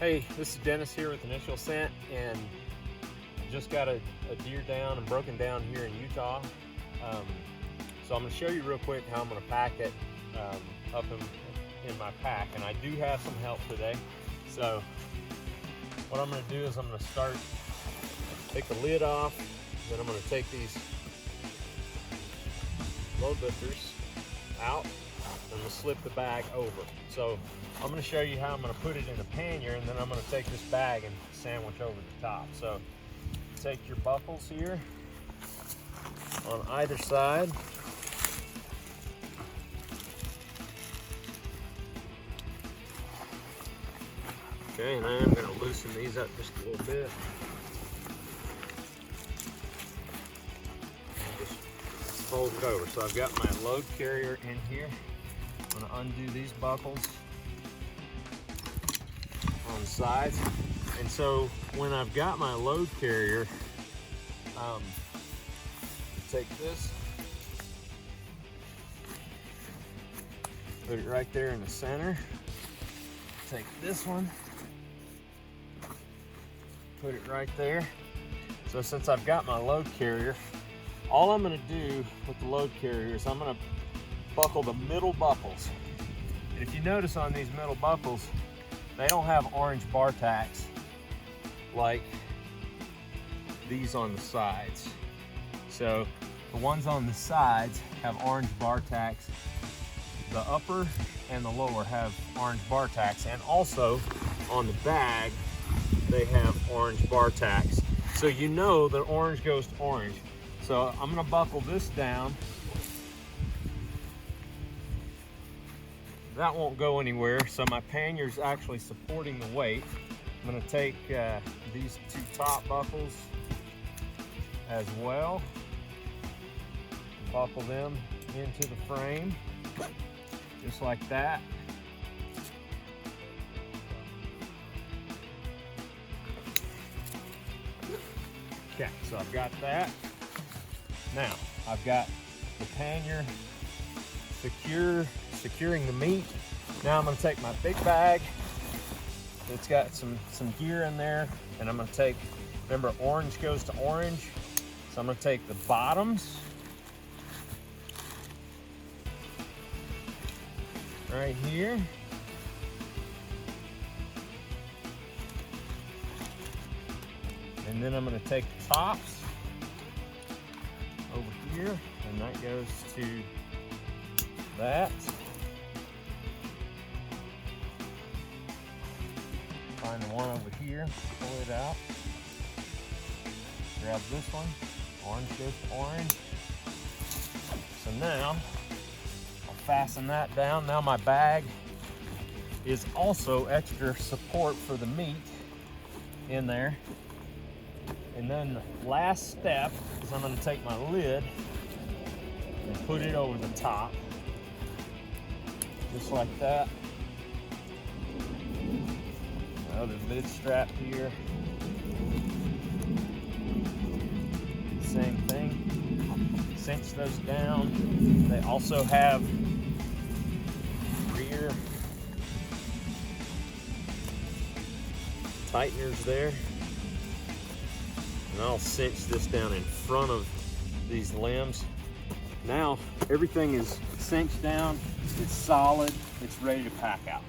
Hey, this is Dennis here with Initial Scent, and just got a deer down and broken down here in Utah. So I'm going to show you real quick how I'm going to pack it up in my pack, and I do have some help today. So what I'm going to do is I'm going to take the lid off, then I'm going to take these load lifters out and I'm going to slip the bag over. So I'm going to show you how I'm going to put it in a pannier, and then I'm going to take this bag and sandwich over the top. So take your buckles here on either side. Okay, and I am going to loosen these up just a little bit. And just fold it over. So I've got my load carrier in here. I'm going to undo these buckles on the sides. And so when I've got my load carrier, take this, put it right there in the center. Take this one, put it right there. So since I've got my load carrier, all I'm going to do with the load carrier is I'm going to buckle the middle buckles. And if you notice on these middle buckles, they don't have orange bar tacks like these on the sides. So the ones on the sides have orange bar tacks. The upper and the lower have orange bar tacks, and also on the bag they have orange bar tacks. So you know that orange goes to orange. So I'm going to buckle this down. That won't go anywhere, so my pannier is actually supporting the weight. I'm going to take these two top buckles as well, buckle them into the frame, just like that. Okay, so I've got that. Now, I've got the pannier securing the meat. Now I'm going to take my big bag. It's got some gear in there, and I'm going to take, remember, orange goes to orange. So I'm going to take the bottoms right here. And then I'm going to take the tops over here, and that goes to that. Find the one over here, pull it out, grab this one, orange goes to orange. So now I'll fasten that down. Now my bag is also extra support for the meat in there. And then the last step is I'm going to take my lid and put it over the top, just like that. Another lid strap here. Same thing. Cinch those down. They also have rear tighteners there. And I'll cinch this down in front of these limbs. Now everything is cinched down, it's solid, it's ready to pack out.